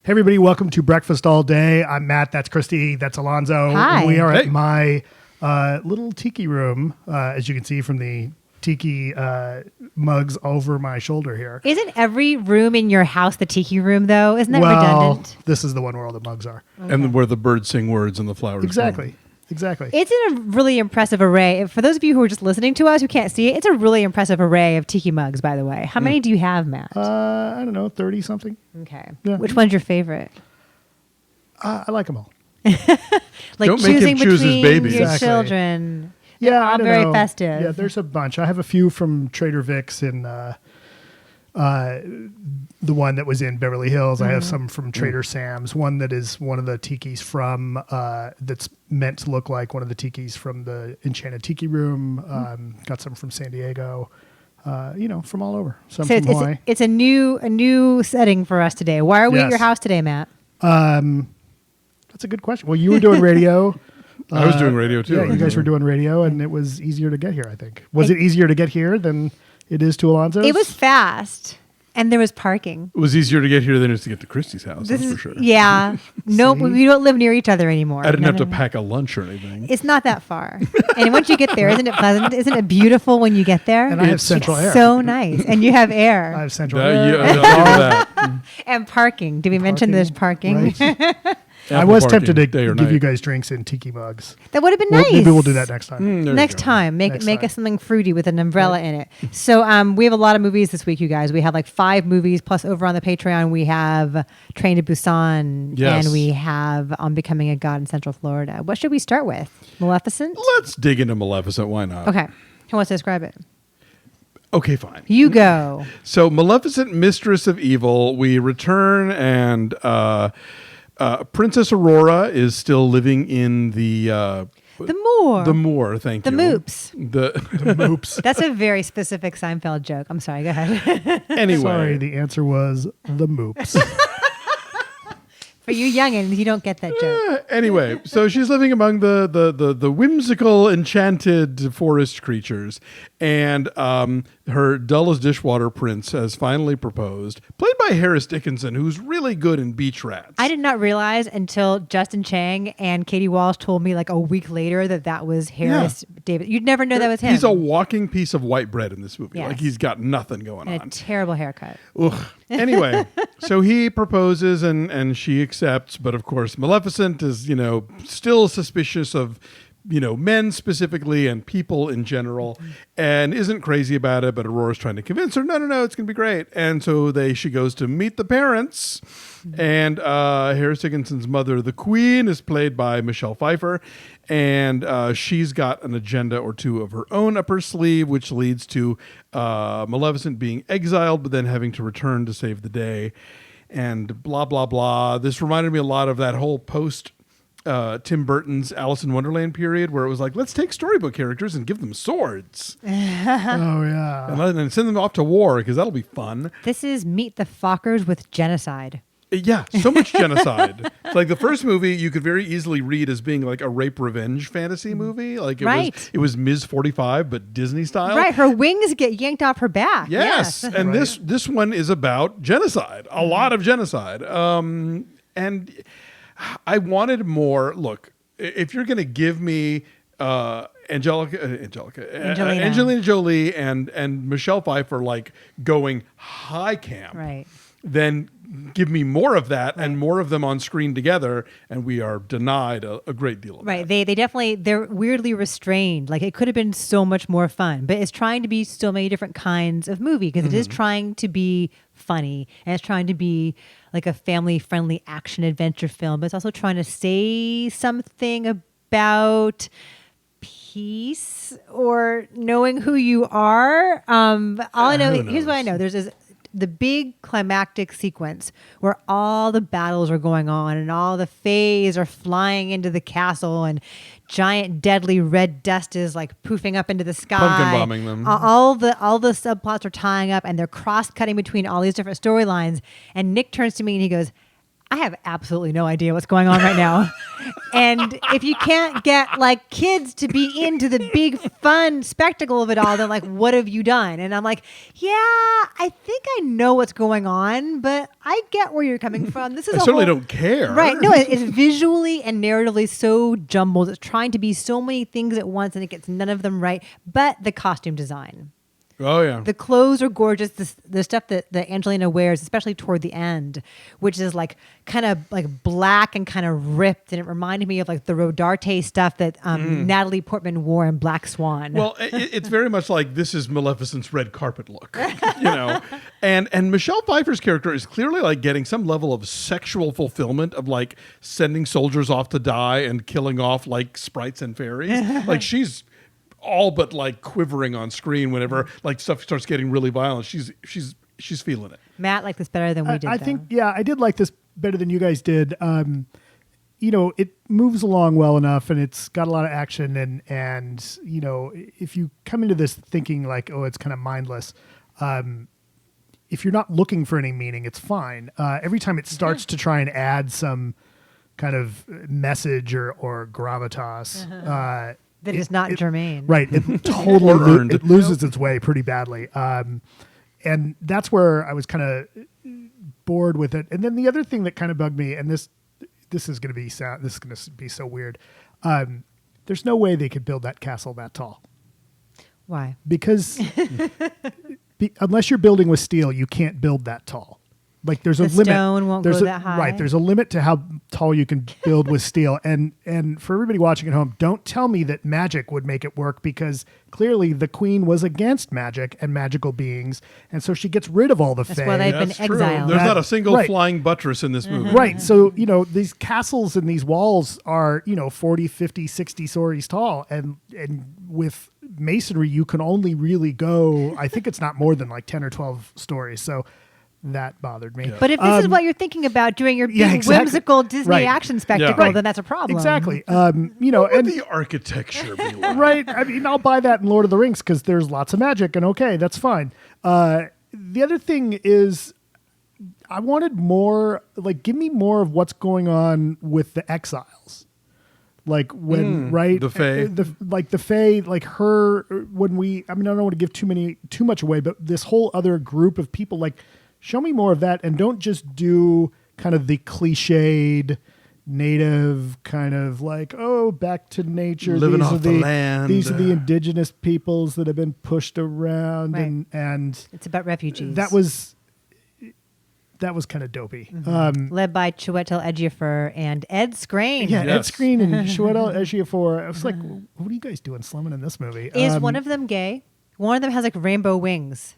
Hey everybody, welcome to Breakfast All Day. I'm Matt, that's Christy, that's Alonso. Hi. We are at my little tiki room, as you can see from the tiki mugs over my shoulder here. Isn't every room in your house the tiki room, though? Isn't that well, redundant? this is the one where all the mugs are. Okay. And where the birds sing words and the flowers Exactly. bloom. Exactly. It's a really impressive array. For those of you who are just listening to us who can't see it, it's a really impressive array of tiki mugs, by the way. How many do you have, Matt? I don't know, 30 something. Okay. Yeah. Which one's your favorite? I like them all. Like Don't make choosing him choose his between babies. your Exactly. children. Yeah, They're I all don't very know. festive. Yeah, there's a bunch. I have a few from Trader Vic's in the one that was in Beverly Hills. I have some from Trader Sam's. One that is one of the tikis from that's meant to look like one of the tikis from the Enchanted Tiki Room. Got some from San Diego. From all over. Some So from Hawaii. it's a new setting for us today. Why are we at your house today, Matt? That's a good question. Well, you were doing radio. I was doing radio too. Yeah, you guys were doing radio, and it was easier to get here, I think. Was it easier to get here than it is to Alonso's? It was fast, and there was parking. It was easier to get here than it is to get to Christy's house, that's for sure. Yeah. No, we don't live near each other anymore. I didn't have to pack a lunch or anything. It's not that far. And once you get there, isn't it pleasant? Isn't it beautiful when you get there? And I have central air. So nice. And you have air. I have central air. I'll give you that. And parking. Did we mention there's parking? Right. I Ample was parking, tempted to day or give night. you guys drinks in tiki mugs. That would have been nice. Maybe we'll do that next time. There you Next go. time, make Next time. us something fruity with an umbrella in it. So we have a lot of movies this week, you guys. We have like 5 movies, plus over on the Patreon we have Train to Busan, Yes. and we have On Becoming a God in Central Florida. What should we start with? Maleficent? Let's dig into Maleficent. Why not? Okay. Who wants to describe it? Okay, fine. You go. So, Maleficent, Mistress of Evil, we return, and Princess Aurora is still living in the Moor. The Moor, thank The you. Moops. The Moops. That's a very specific Seinfeld joke. I'm sorry. Go ahead. Anyway. Sorry, the answer was the Moops. For you youngins, you don't get that joke. Anyway, so she's living among the whimsical, enchanted forest creatures, and her dull as dishwater prince has finally proposed, played by Harris Dickinson, who's really good in Beach Rats. I did not realize until Justin Chang and Katie Walsh told me like a week later that was Harris David. You'd never know that was him. He's a walking piece of white bread in this movie. Yes. Like he's got nothing going and on. a terrible haircut. Ugh. Anyway, so he proposes and she accepts, but of course Maleficent is, still suspicious of, men specifically and people in general, and isn't crazy about it, but Aurora's trying to convince her, no, it's going to be great. And so she goes to meet the parents, and Harris Dickinson's mother, the Queen, is played by Michelle Pfeiffer, and she's got an agenda or two of her own up her sleeve, which leads to Maleficent being exiled, but then having to return to save the day, and blah, blah, blah. This reminded me a lot of that whole post Tim Burton's Alice in Wonderland period, where it was like, let's take storybook characters and give them swords. Oh, yeah. And send them off to war, because that'll be fun. This is Meet the Fockers with genocide. Yeah, so much genocide. It's like the first movie you could very easily read as being like a rape revenge fantasy movie. Like it was Ms. 45, but Disney style. Right, her wings get yanked off her back. Yes. And this one is about genocide, a lot of genocide. And I wanted more. Look, if you're going to give me Angelina Jolie and Michelle Pfeiffer like going high camp, Right. then give me more of that and more of them on screen together, and we are denied a great deal of Right. that. They're weirdly restrained. Like it could have been so much more fun, but it's trying to be so many different kinds of movie because it is trying to be funny and it's trying to be like a family friendly action adventure film, but it's also trying to say something about peace or knowing who you are. All I know, here's what I know. There's the big climactic sequence where all the battles are going on and all the fays are flying into the castle and giant deadly red dust is like poofing up into the sky. Pumpkin bombing them. All the subplots are tying up and they're cross-cutting between all these different storylines. And Nick turns to me and he goes, I have absolutely no idea what's going on right now. And if you can't get like kids to be into the big fun spectacle of it all, then like, what have you done? And I'm like, yeah, I think I know what's going on, but I get where you're coming from. This is I certainly don't care. Right. No, it's visually and narratively so jumbled. It's trying to be so many things at once and it gets none of them right. But the costume design. Oh, yeah. The clothes are gorgeous. The stuff that Angelina wears, especially toward the end, which is like kind of like black and kind of ripped. And it reminded me of like the Rodarte stuff that Natalie Portman wore in Black Swan. Well, it's very much like this is Maleficent's red carpet look, you know? And Michelle Pfeiffer's character is clearly like getting some level of sexual fulfillment of like sending soldiers off to die and killing off like sprites and fairies. Like she's all but like quivering on screen whenever like stuff starts getting really violent. She's feeling it. Matt liked this better than we did. I think, yeah, I did like this better than you guys did. You know, it moves along well enough and it's got a lot of action and you know, if you come into this thinking like, oh, it's kind of mindless, if you're not looking for any meaning, it's fine. Every time it starts to try and add some kind of message or gravitas, that is not germane. Right. It totally it loses its way pretty badly. And that's where I was kind of bored with it. And then the other thing that kind of bugged me, and this is going to be so weird. There's no way they could build that castle that tall. Why? Because unless you're building with steel, you can't build that tall. Like there's a limit. Stone won't go that high. Right. There's a limit to how tall you can build with steel. And for everybody watching at home, don't tell me that magic would make it work because clearly the queen was against magic and magical beings. And so she gets rid of all the That's fae. why they've been That's true. exiled. There's not a single Right. flying buttress in this movie. Right. So, you know, these castles and these walls are, 40, 50, 60 stories tall. And with masonry, you can only really go, I think it's not more than like 10 or 12 stories. So that bothered me. Yeah. But if this is what you're thinking about doing your big whimsical Disney action spectacle, Right. then that's a problem. Exactly. What and would the architecture be like? right. I mean, I'll buy that in Lord of the Rings because there's lots of magic and okay, that's fine. The other thing is I wanted more, like, give me more of what's going on with the exiles. Like when, right? The Fae. The Fae, like her, when I don't want to give too much away, but this whole other group of people, like, show me more of that and don't just do kind of the cliched native kind of like, oh, back to nature. Living off the land. These are the indigenous peoples that have been pushed around Right. and It's about refugees. that was kind of dopey. led by Chiwetel Ejiofor and Ed Skrein. Yeah, Ed Yes. Skrein and Chiwetel Ejiofor. I was like, what are you guys doing slumming in this movie? Is one of them gay? One of them has like rainbow wings.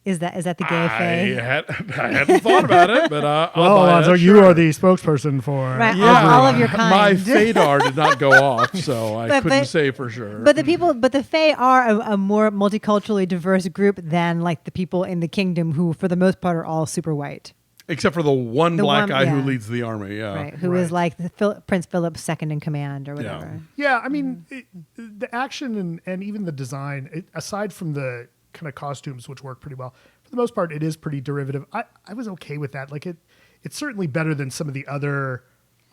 Is that the gay Fae? I hadn't thought about it, but I'll well, buy Alonso, it, you sure. are the spokesperson for Right, Yeah. all of your kind. My Fadar did not go off, so I But- couldn't but- say for sure. But the Fae are a more multiculturally diverse group than like the people in the kingdom who, for the most part, are all super white. Except for the one The black one- guy who yeah. leads the army, yeah. Right, who is like Prince Philip's second in command or Yeah. whatever. Yeah, I mean, the action and even the design, aside from the kind of costumes, which work pretty well, for the most part, it is pretty derivative. I was okay with that. Like it's certainly better than some of the other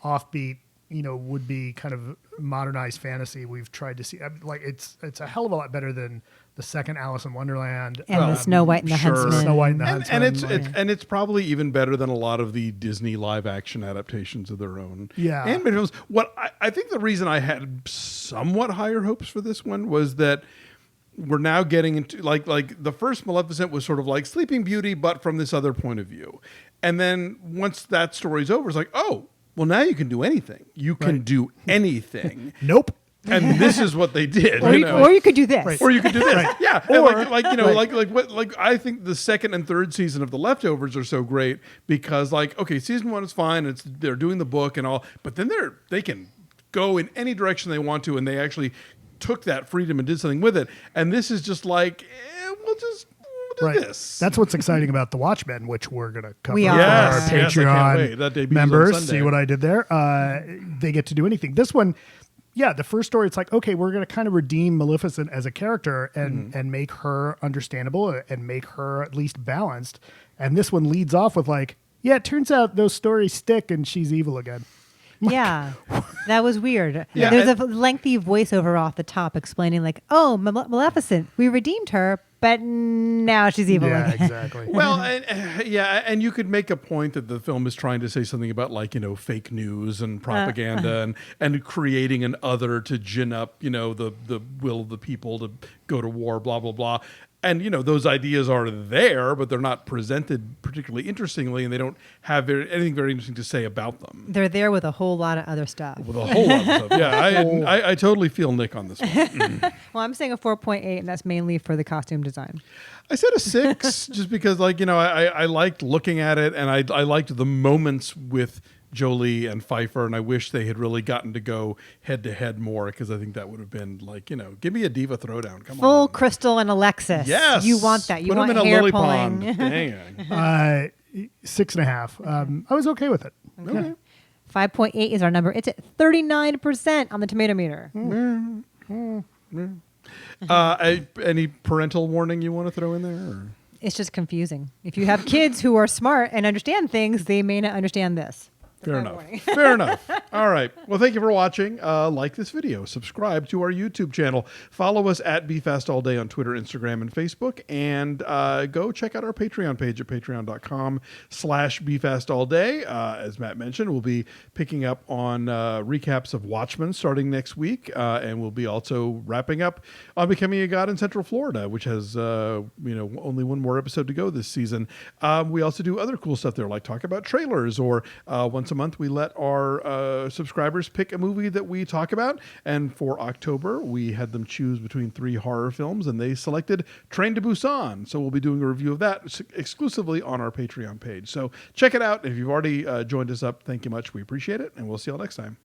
offbeat, would be kind of modernized fantasy we've tried to see. Like it's a hell of a lot better than the second Alice in Wonderland And the Snow White and the sure. Huntsman. Snow White and the And Huntsman. it's probably even better than a lot of the Disney live action adaptations of their own. Yeah. Animated films. What I think the reason I had somewhat higher hopes for this one was that we're now getting into like the first Maleficent was sort of like Sleeping Beauty, but from this other point of view. And then once that story's over, it's like, oh, well, now you can do anything. You can do anything. Nope. And this is what they did. Or you could do this. Right. Or you could do this, yeah. And Or- like I think the second and third season of The Leftovers are so great because season one is fine. They're doing the book and all, but then they can go in any direction they want to, and they actually took that freedom and did something with it. And this is just like we'll do this. That's what's exciting about The Watchmen, which we're going to cover We for are. our Yes, I can't wait. Patreon That debuts on members. Sunday. See what I did there? They get to do anything. This one, yeah, the first story, it's like, okay, we're going to kind of redeem Maleficent as a character and make her understandable and make her at least balanced. And this one leads off with like, Yeah, it turns out those stories stick and she's evil again. Yeah, that was weird. Yeah, There's a lengthy voiceover off the top explaining like, oh, Maleficent, we redeemed her, but now she's evil Yeah, again. exactly. Well, and you could make a point that the film is trying to say something about like, fake news and propaganda and creating an other to gin up, the will of the people to go to war, blah, blah, blah. And, those ideas are there, but they're not presented particularly interestingly, and they don't have anything very interesting to say about them. They're there with a whole lot of other stuff. With a whole lot of stuff. Yeah, I totally feel Nick on this one. Well, I'm saying a 4.8, and that's mainly for the costume design. I said a 6 just because, I liked looking at it, and I liked the moments with Jolie and Pfeiffer, and I wish they had really gotten to go head to head more, because I think that would have been give me a diva throwdown. Come on. Full Crystal and Alexis. Yes. You want that. You Put want them in a hair lily pulling. pond. Dang. 6.5. I was okay with it. Okay. 5.8 is our number. It's at 39% on the tomato meter. Any parental warning you want to throw in there? Or? It's just confusing. If you have kids who are smart and understand things, they may not understand this. Fair enough. Fair enough. All right. Well, thank you for watching. Like this video. Subscribe to our YouTube channel. Follow us at BeFastAllDay on Twitter, Instagram, and Facebook. And go check out our Patreon page at patreon.com/BeFastAllDay. As Matt mentioned, we'll be picking up on recaps of Watchmen starting next week. And we'll be also wrapping up on Becoming a God in Central Florida, which has only one more episode to go this season. We also do other cool stuff there, like talk about trailers, or once a month we let our subscribers pick a movie that we talk about, and for October we had them choose between 3 horror films, and they selected Train to Busan, so we'll be doing a review of that exclusively on our Patreon page. So check it out. If you've already joined us up, thank you much, we appreciate it, and we'll see you all next time.